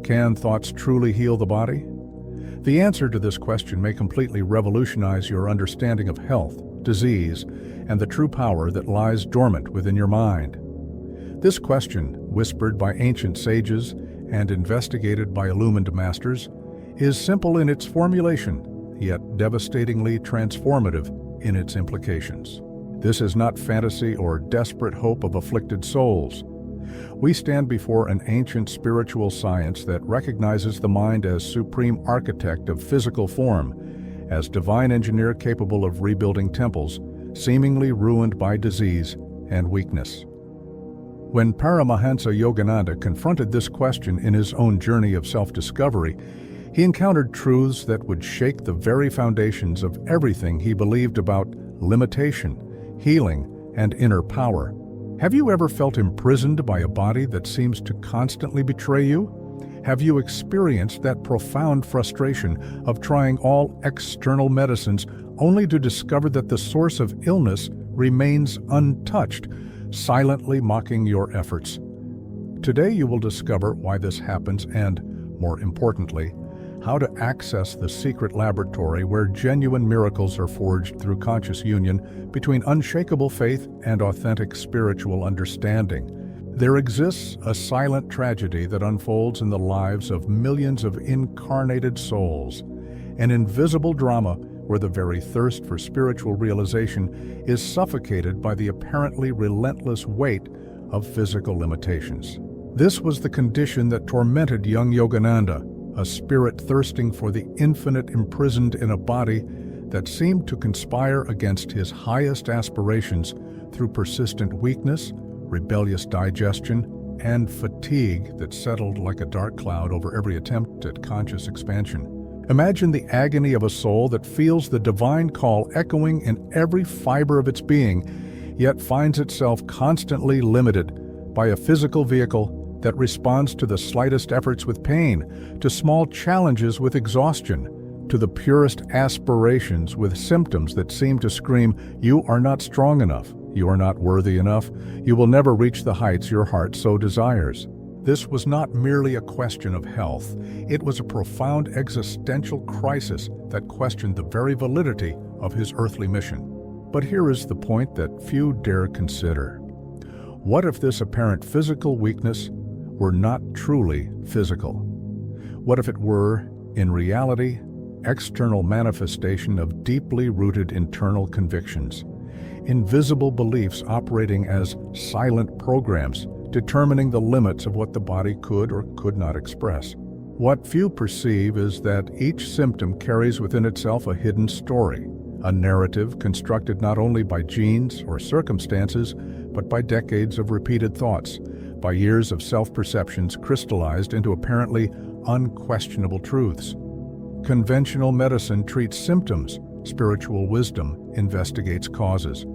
Can thoughts truly heal the body? The answer to this question may completely revolutionize your understanding of health, disease, and the true power that lies dormant within your mind. This question, whispered by ancient sages and investigated by illumined masters, is simple in its formulation, yet devastatingly transformative in its implications. This is not fantasy or desperate hope of afflicted souls. We stand before an ancient spiritual science that recognizes the mind as supreme architect of physical form, as divine engineer capable of rebuilding temples, seemingly ruined by disease and weakness. When Paramahansa Yogananda confronted this question in his own journey of self-discovery, he encountered truths that would shake the very foundations of everything he believed about limitation, healing, and inner power. Have you ever felt imprisoned by a body that seems to constantly betray you? Have you experienced that profound frustration of trying all external medicines only to discover that the source of illness remains untouched, silently mocking your efforts? Today you will discover why this happens and, more importantly, how to access the secret laboratory where genuine miracles are forged through conscious union between unshakable faith and authentic spiritual understanding. There exists a silent tragedy that unfolds in the lives of millions of incarnated souls, an invisible drama where the very thirst for spiritual realization is suffocated by the apparently relentless weight of physical limitations. This was the condition that tormented young Yogananda, a spirit thirsting for the infinite imprisoned in a body that seemed to conspire against his highest aspirations through persistent weakness, rebellious digestion, and fatigue that settled like a dark cloud over every attempt at conscious expansion. Imagine the agony of a soul that feels the divine call echoing in every fiber of its being, yet finds itself constantly limited by a physical vehicle that responds to the slightest efforts with pain, to small challenges with exhaustion, to the purest aspirations with symptoms that seem to scream, "You are not strong enough, you are not worthy enough, you will never reach the heights your heart so desires." This was not merely a question of health, it was a profound existential crisis that questioned the very validity of his earthly mission. But here is the point that few dare consider. What if this apparent physical weakness were not truly physical? What if it were, in reality, external manifestation of deeply rooted internal convictions, invisible beliefs operating as silent programs, determining the limits of what the body could or could not express? What few perceive is that each symptom carries within itself a hidden story, a narrative constructed not only by genes or circumstances, but by decades of repeated thoughts, by years of self-perceptions crystallized into apparently unquestionable truths. Conventional medicine treats symptoms, spiritual wisdom investigates causes.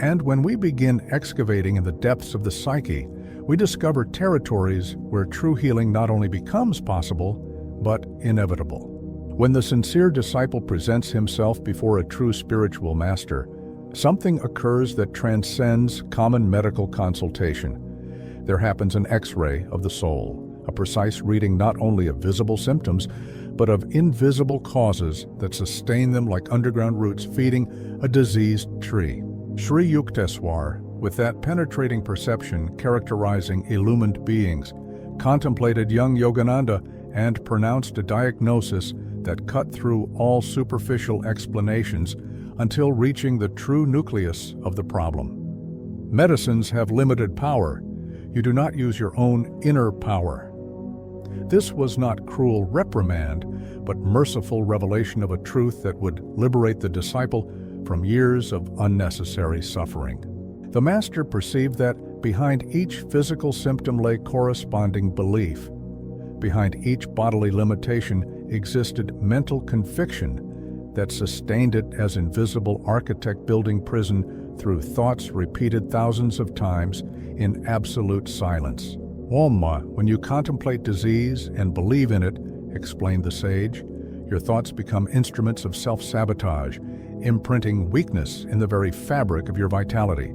And when we begin excavating in the depths of the psyche, we discover territories where true healing not only becomes possible, but inevitable. When the sincere disciple presents himself before a true spiritual master, something occurs that transcends common medical consultation. There happens an X-ray of the soul, a precise reading not only of visible symptoms, but of invisible causes that sustain them like underground roots feeding a diseased tree. Sri Yukteswar, with that penetrating perception characterizing illumined beings, contemplated young Yogananda and pronounced a diagnosis that cut through all superficial explanations until reaching the true nucleus of the problem. Medicines have limited power. You do not use your own inner power. This was not cruel reprimand, but merciful revelation of a truth that would liberate the disciple from years of unnecessary suffering. The master perceived that behind each physical symptom lay corresponding belief. Behind each bodily limitation existed mental conviction that sustained it as invisible architect building prison through thoughts repeated thousands of times in absolute silence. When you contemplate disease and believe in it, explained the sage, your thoughts become instruments of self-sabotage, imprinting weakness in the very fabric of your vitality.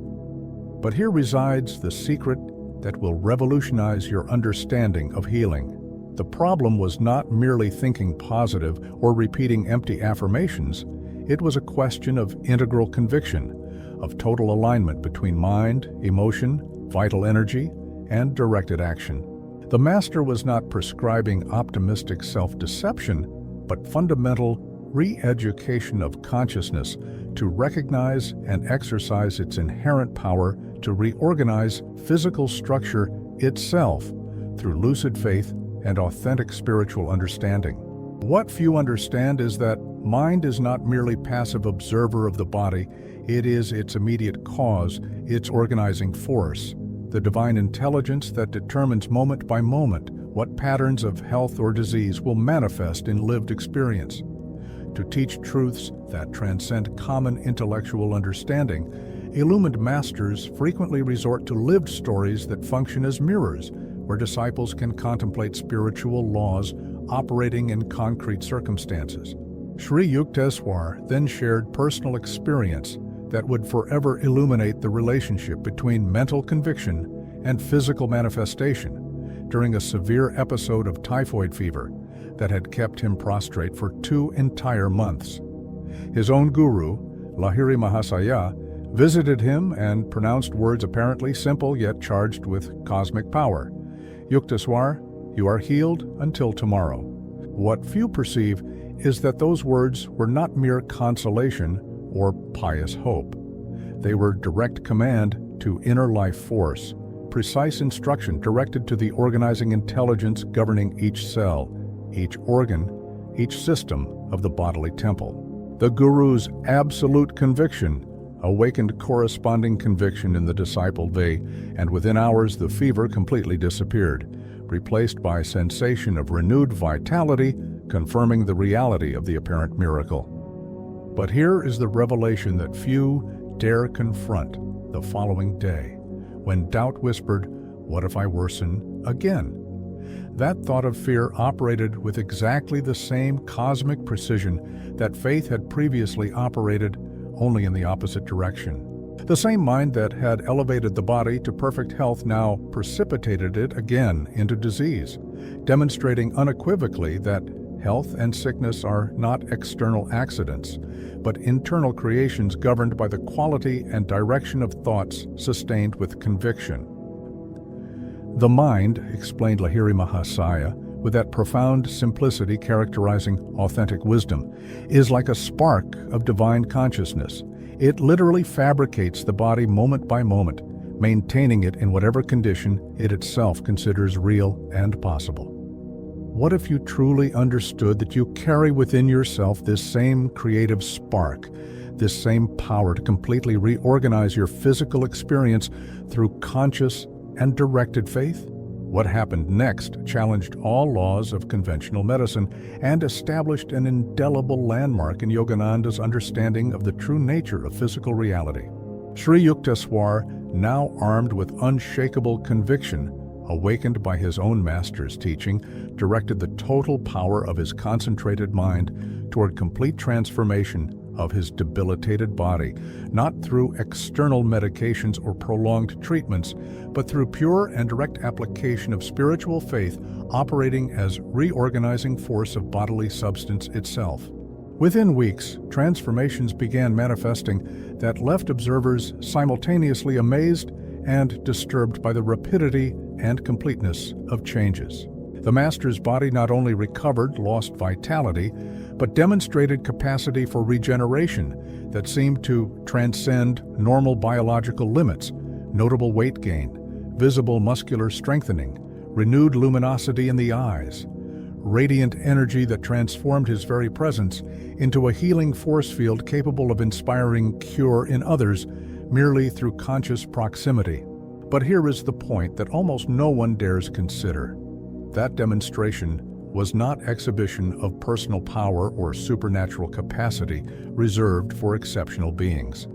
But here resides the secret that will revolutionize your understanding of healing. The problem was not merely thinking positive or repeating empty affirmations. It was a question of integral conviction, of total alignment between mind, emotion, vital energy, and directed action. The Master was not prescribing optimistic self-deception, but fundamental re-education of consciousness to recognize and exercise its inherent power to reorganize physical structure itself through lucid faith and authentic spiritual understanding. What few understand is that mind is not merely passive observer of the body, it is its immediate cause, its organizing force, the divine intelligence that determines moment by moment what patterns of health or disease will manifest in lived experience. To teach truths that transcend common intellectual understanding, illumined masters frequently resort to lived stories that function as mirrors, where disciples can contemplate spiritual laws operating in concrete circumstances. Sri Yukteswar then shared personal experience that would forever illuminate the relationship between mental conviction and physical manifestation during a severe episode of typhoid fever that had kept him prostrate for 2 entire months. His own guru, Lahiri Mahasaya, visited him and pronounced words apparently simple yet charged with cosmic power. Yukteswar, you are healed until tomorrow. What few perceive is that those words were not mere consolation or pious hope. They were direct command to inner life force, precise instruction directed to the organizing intelligence governing each cell, each organ, each system of the bodily temple. The Guru's absolute conviction awakened corresponding conviction in the disciple Ve, and within hours the fever completely disappeared, replaced by sensation of renewed vitality, confirming the reality of the apparent miracle. But here is the revelation that few dare confront the following day, when doubt whispered, "What if I worsen again?" That thought of fear operated with exactly the same cosmic precision that faith had previously operated, only in the opposite direction. The same mind that had elevated the body to perfect health now precipitated it again into disease, demonstrating unequivocally that health and sickness are not external accidents, but internal creations governed by the quality and direction of thoughts sustained with conviction. The mind, explained Lahiri Mahasaya, with that profound simplicity characterizing authentic wisdom, is like a spark of divine consciousness. It literally fabricates the body moment by moment, maintaining it in whatever condition it itself considers real and possible. What if you truly understood that you carry within yourself this same creative spark, this same power to completely reorganize your physical experience through conscious and directed faith? What happened next challenged all laws of conventional medicine and established an indelible landmark in Yogananda's understanding of the true nature of physical reality. Sri Yukteswar, now armed with unshakable conviction, awakened by his own master's teaching, directed the total power of his concentrated mind toward complete transformation of his debilitated body, not through external medications or prolonged treatments, but through pure and direct application of spiritual faith operating as reorganizing force of bodily substance itself. Within weeks, transformations began manifesting that left observers simultaneously amazed and disturbed by the rapidity and completeness of changes. The master's body not only recovered lost vitality, but demonstrated capacity for regeneration that seemed to transcend normal biological limits, notable weight gain, visible muscular strengthening, renewed luminosity in the eyes, radiant energy that transformed his very presence into a healing force field capable of inspiring cure in others merely through conscious proximity. But here is the point that almost no one dares consider. That demonstration was not exhibition of personal power or supernatural capacity reserved for exceptional beings.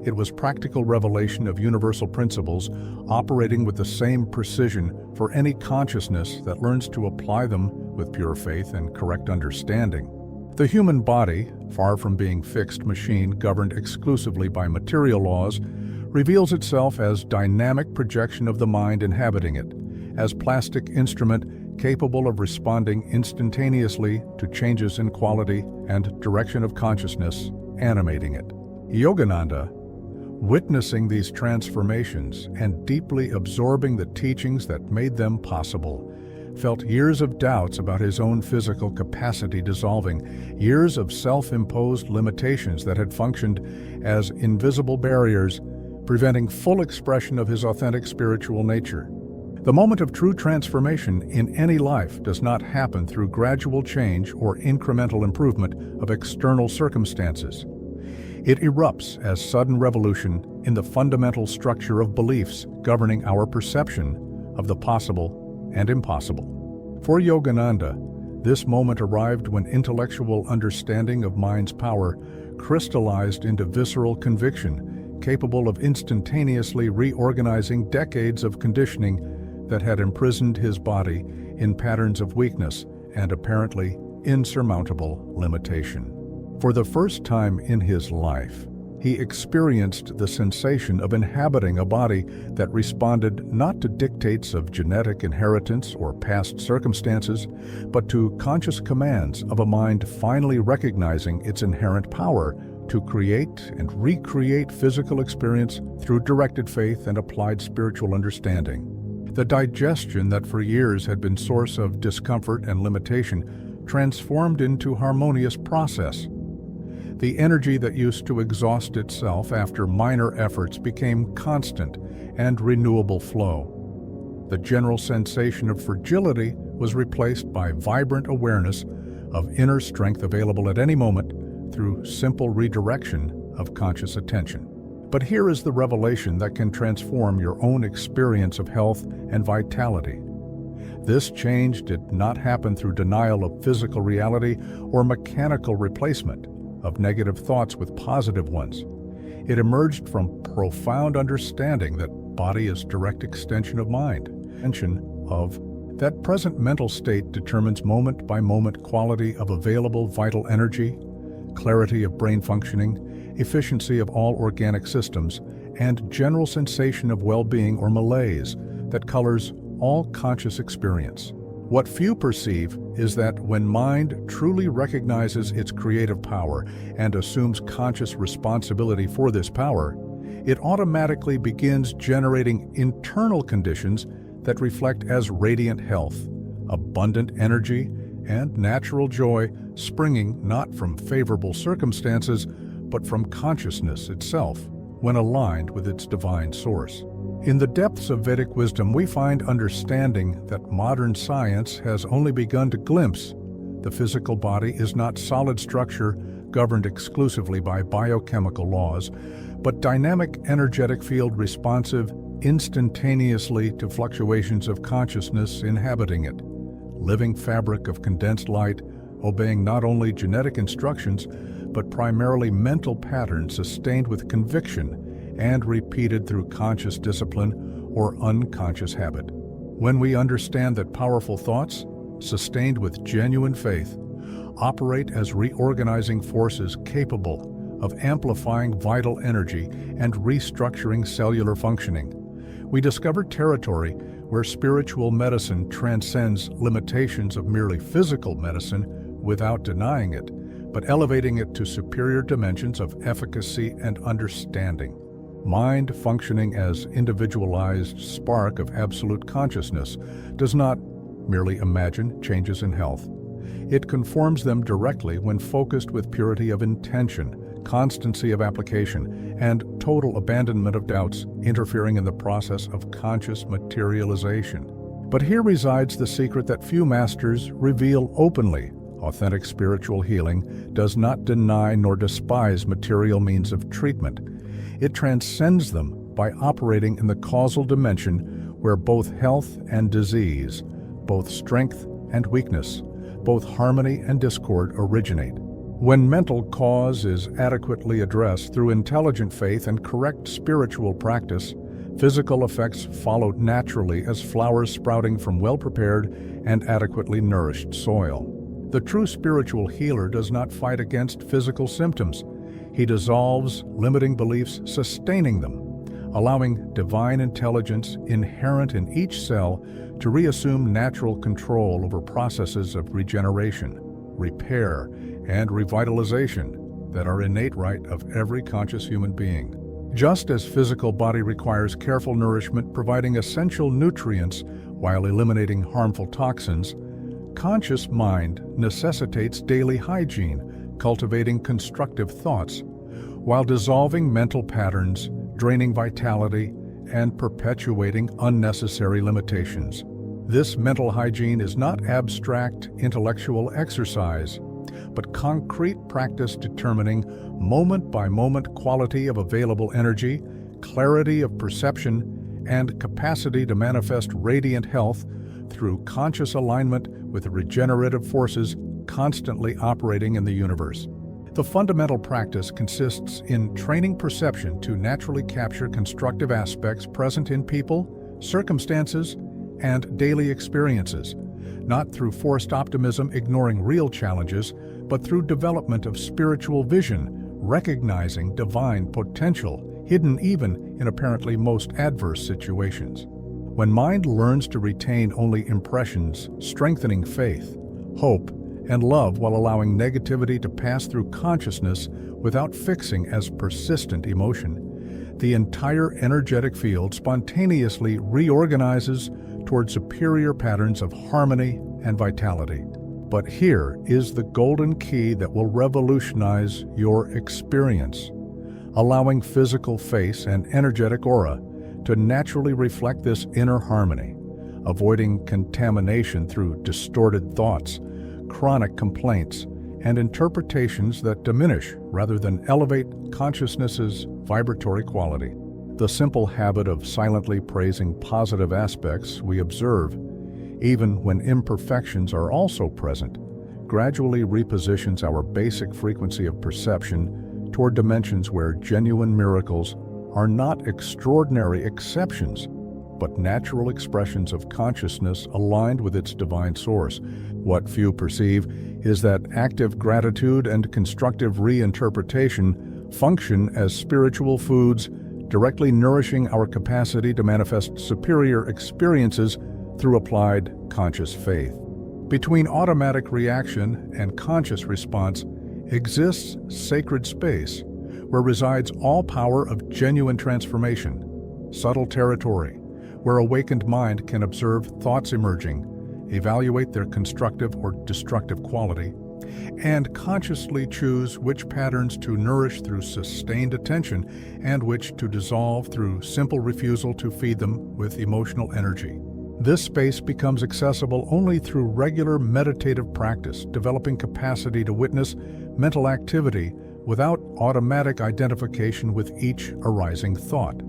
It was practical revelation of universal principles operating with the same precision for any consciousness that learns to apply them with pure faith and correct understanding. The human body, far from being fixed machine governed exclusively by material laws, reveals itself as dynamic projection of the mind inhabiting it, as plastic instrument capable of responding instantaneously to changes in quality and direction of consciousness, animating it. Yogananda, witnessing these transformations and deeply absorbing the teachings that made them possible, felt years of doubts about his own physical capacity dissolving, years of self-imposed limitations that had functioned as invisible barriers, preventing full expression of his authentic spiritual nature. The moment of true transformation in any life does not happen through gradual change or incremental improvement of external circumstances. It erupts as sudden revolution in the fundamental structure of beliefs governing our perception of the possible and impossible. For Yogananda, this moment arrived when intellectual understanding of mind's power crystallized into visceral conviction, capable of instantaneously reorganizing decades of conditioning that had imprisoned his body in patterns of weakness and apparently insurmountable limitation. For the first time in his life, he experienced the sensation of inhabiting a body that responded not to dictates of genetic inheritance or past circumstances, but to conscious commands of a mind finally recognizing its inherent power to create and recreate physical experience through directed faith and applied spiritual understanding. The digestion that for years had been source of discomfort and limitation transformed into harmonious process. The energy that used to exhaust itself after minor efforts became constant and renewable flow. The general sensation of fragility was replaced by vibrant awareness of inner strength available at any moment through simple redirection of conscious attention. But here is the revelation that can transform your own experience of health and vitality. This change did not happen through denial of physical reality or mechanical replacement of negative thoughts with positive ones. It emerged from profound understanding that body is direct extension of mind, that present mental state determines moment-by-moment quality of available vital energy, clarity of brain functioning, efficiency of all organic systems, and general sensation of well-being or malaise that colors all conscious experience. What few perceive is that when mind truly recognizes its creative power and assumes conscious responsibility for this power, it automatically begins generating internal conditions that reflect as radiant health, abundant energy, and natural joy springing not from favorable circumstances, but from consciousness itself when aligned with its divine source. In the depths of Vedic wisdom, we find understanding that modern science has only begun to glimpse. The physical body is not solid structure governed exclusively by biochemical laws, but dynamic energetic field responsive instantaneously to fluctuations of consciousness inhabiting it. Living fabric of condensed light, obeying not only genetic instructions, but primarily mental patterns sustained with conviction and repeated through conscious discipline or unconscious habit. When we understand that powerful thoughts, sustained with genuine faith, operate as reorganizing forces capable of amplifying vital energy and restructuring cellular functioning, we discover territory where spiritual medicine transcends limitations of merely physical medicine without denying it, but elevating it to superior dimensions of efficacy and understanding. Mind functioning as individualized spark of absolute consciousness does not merely imagine changes in health. It conforms them directly when focused with purity of intention, constancy of application, and total abandonment of doubts interfering in the process of conscious materialization. But here resides the secret that few masters reveal openly. Authentic spiritual healing does not deny nor despise material means of treatment. It transcends them by operating in the causal dimension where both health and disease, both strength and weakness, both harmony and discord originate. When mental cause is adequately addressed through intelligent faith and correct spiritual practice, physical effects follow naturally as flowers sprouting from well-prepared and adequately nourished soil. The true spiritual healer does not fight against physical symptoms. He dissolves limiting beliefs, sustaining them, allowing divine intelligence inherent in each cell to reassume natural control over processes of regeneration, repair, and revitalization that are innate right of every conscious human being. Just as physical body requires careful nourishment providing essential nutrients while eliminating harmful toxins, conscious mind necessitates daily hygiene, cultivating constructive thoughts, while dissolving mental patterns, draining vitality, and perpetuating unnecessary limitations. This mental hygiene is not abstract intellectual exercise, but concrete practice determining moment-by-moment quality of available energy, clarity of perception, and capacity to manifest radiant health through conscious alignment with the regenerative forces constantly operating in the universe. The fundamental practice consists in training perception to naturally capture constructive aspects present in people, circumstances, and daily experiences, not through forced optimism ignoring real challenges, but through development of spiritual vision, recognizing divine potential hidden even in apparently most adverse situations. When mind learns to retain only impressions, strengthening faith, hope, and love while allowing negativity to pass through consciousness without fixing as persistent emotion, the entire energetic field spontaneously reorganizes toward superior patterns of harmony and vitality. But here is the golden key that will revolutionize your experience, allowing physical face and energetic aura to naturally reflect this inner harmony, avoiding contamination through distorted thoughts, chronic complaints, and interpretations that diminish rather than elevate consciousness's vibratory quality. The simple habit of silently praising positive aspects we observe, even when imperfections are also present, gradually repositions our basic frequency of perception toward dimensions where genuine miracles are not extraordinary exceptions, but natural expressions of consciousness aligned with its divine source. What few perceive is that active gratitude and constructive reinterpretation function as spiritual foods, directly nourishing our capacity to manifest superior experiences through applied conscious faith. Between automatic reaction and conscious response exists sacred space, where resides all power of genuine transformation, subtle territory, where awakened mind can observe thoughts emerging, evaluate their constructive or destructive quality, and consciously choose which patterns to nourish through sustained attention and which to dissolve through simple refusal to feed them with emotional energy. This space becomes accessible only through regular meditative practice, developing capacity to witness mental activity without automatic identification with each arising thought.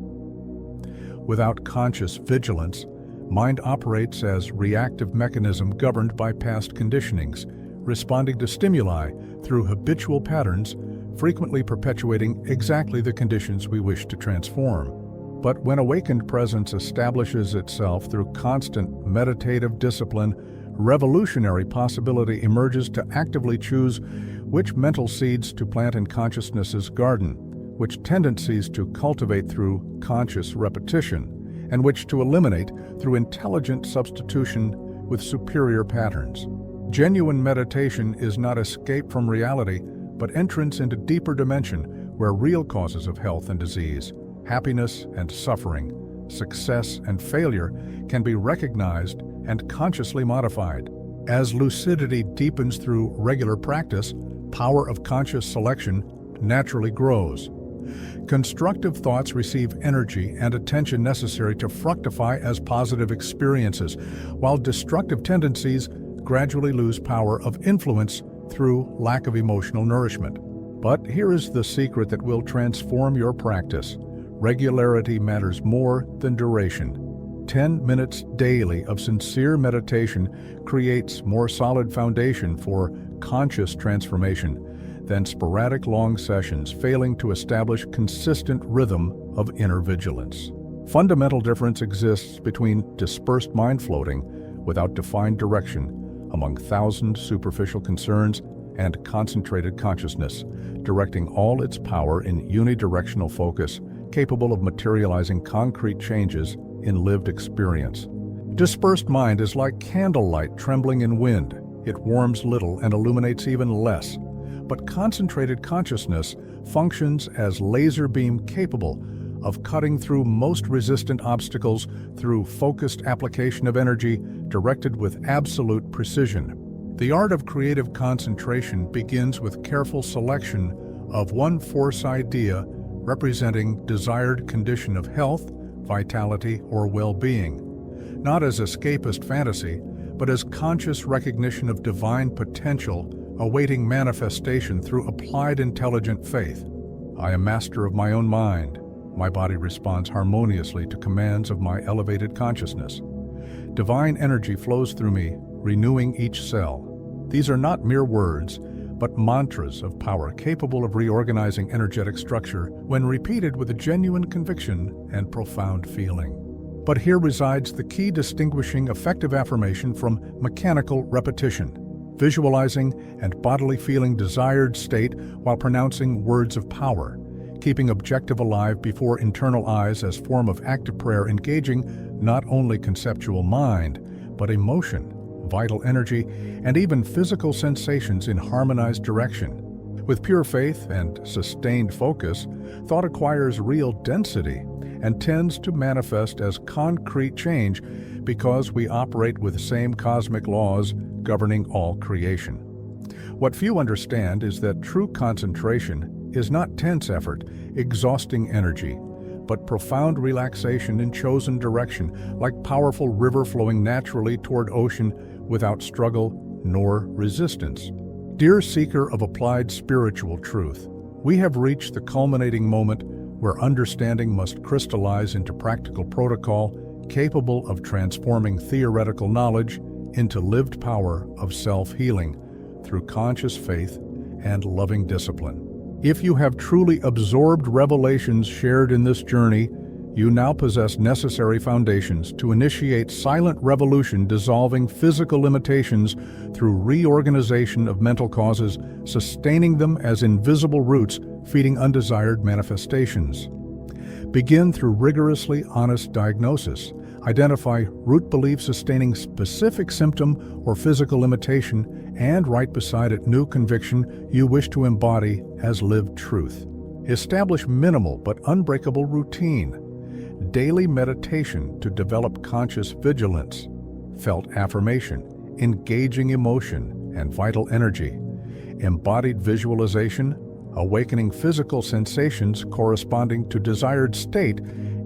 Without conscious vigilance, mind operates as reactive mechanism governed by past conditionings, responding to stimuli through habitual patterns, frequently perpetuating exactly the conditions we wish to transform. But when awakened presence establishes itself through constant meditative discipline, revolutionary possibility emerges to actively choose which mental seeds to plant in consciousness's garden, which tendencies to cultivate through conscious repetition, and which to eliminate through intelligent substitution with superior patterns. Genuine meditation is not escape from reality, but entrance into deeper dimension where real causes of health and disease, happiness and suffering, success and failure can be recognized and consciously modified. As lucidity deepens through regular practice, power of conscious selection naturally grows. Constructive thoughts receive energy and attention necessary to fructify as positive experiences, while destructive tendencies gradually lose power of influence through lack of emotional nourishment. But here is the secret that will transform your practice. Regularity matters more than duration. 10 minutes daily of sincere meditation creates more solid foundation for conscious transformation than sporadic long sessions failing to establish consistent rhythm of inner vigilance. Fundamental difference exists between dispersed mind floating without defined direction among thousand superficial concerns and concentrated consciousness, directing all its power in unidirectional focus, capable of materializing concrete changes in lived experience. Dispersed mind is like candlelight trembling in wind. It warms little and illuminates even less. But concentrated consciousness functions as laser beam capable of cutting through most resistant obstacles through focused application of energy directed with absolute precision. The art of creative concentration begins with careful selection of one force idea representing desired condition of health, vitality, or well-being, not as escapist fantasy, but as conscious recognition of divine potential awaiting manifestation through applied intelligent faith. I am master of my own mind. My body responds harmoniously to commands of my elevated consciousness. Divine energy flows through me, renewing each cell. These are not mere words, but mantras of power capable of reorganizing energetic structure when repeated with a genuine conviction and profound feeling. But here resides the key distinguishing effective affirmation from mechanical repetition. Visualizing and bodily feeling desired state while pronouncing words of power, keeping objective alive before internal eyes as form of active prayer engaging not only conceptual mind, but emotion, vital energy, and even physical sensations in harmonized direction. With pure faith and sustained focus, thought acquires real density and tends to manifest as concrete change because we operate with the same cosmic laws governing all creation. What few understand is that true concentration is not tense effort, exhausting energy, but profound relaxation in chosen direction, like powerful river flowing naturally toward ocean without struggle nor resistance. Dear seeker of applied spiritual truth, we have reached the culminating moment where understanding must crystallize into practical protocol capable of transforming theoretical knowledge into lived power of self-healing through conscious faith and loving discipline. If you have truly absorbed revelations shared in this journey, you now possess necessary foundations to initiate silent revolution dissolving physical limitations through reorganization of mental causes, sustaining them as invisible roots feeding undesired manifestations. Begin through rigorously honest diagnosis. Identify root belief sustaining specific symptom or physical limitation, and right beside it new conviction you wish to embody as lived truth. Establish minimal but unbreakable routine. Daily meditation to develop conscious vigilance, felt affirmation, engaging emotion and vital energy, embodied visualization, awakening physical sensations corresponding to desired state,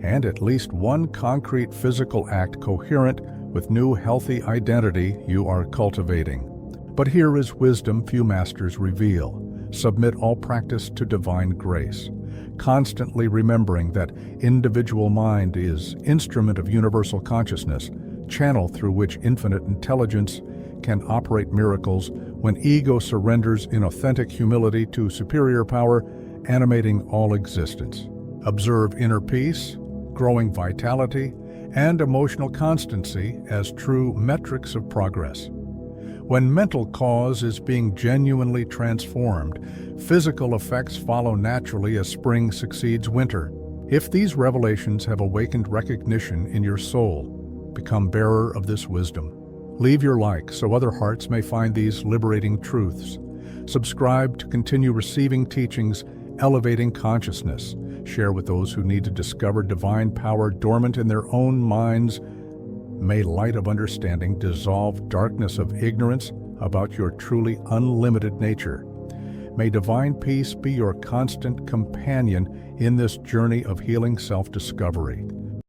and at least one concrete physical act coherent with new healthy identity you are cultivating. But here is wisdom few masters reveal. Submit all practice to divine grace, constantly remembering that individual mind is instrument of universal consciousness, channel through which infinite intelligence can operate miracles when ego surrenders in authentic humility to superior power, animating all existence. Observe inner peace, growing vitality, and emotional constancy as true metrics of progress. When mental cause is being genuinely transformed, physical effects follow naturally as spring succeeds winter. If these revelations have awakened recognition in your soul, become bearer of this wisdom. Leave your like so other hearts may find these liberating truths. Subscribe to continue receiving teachings, elevating consciousness. Share with those who need to discover divine power dormant in their own minds. May light of understanding dissolve darkness of ignorance about your truly unlimited nature. May divine peace be your constant companion in this journey of healing self-discovery.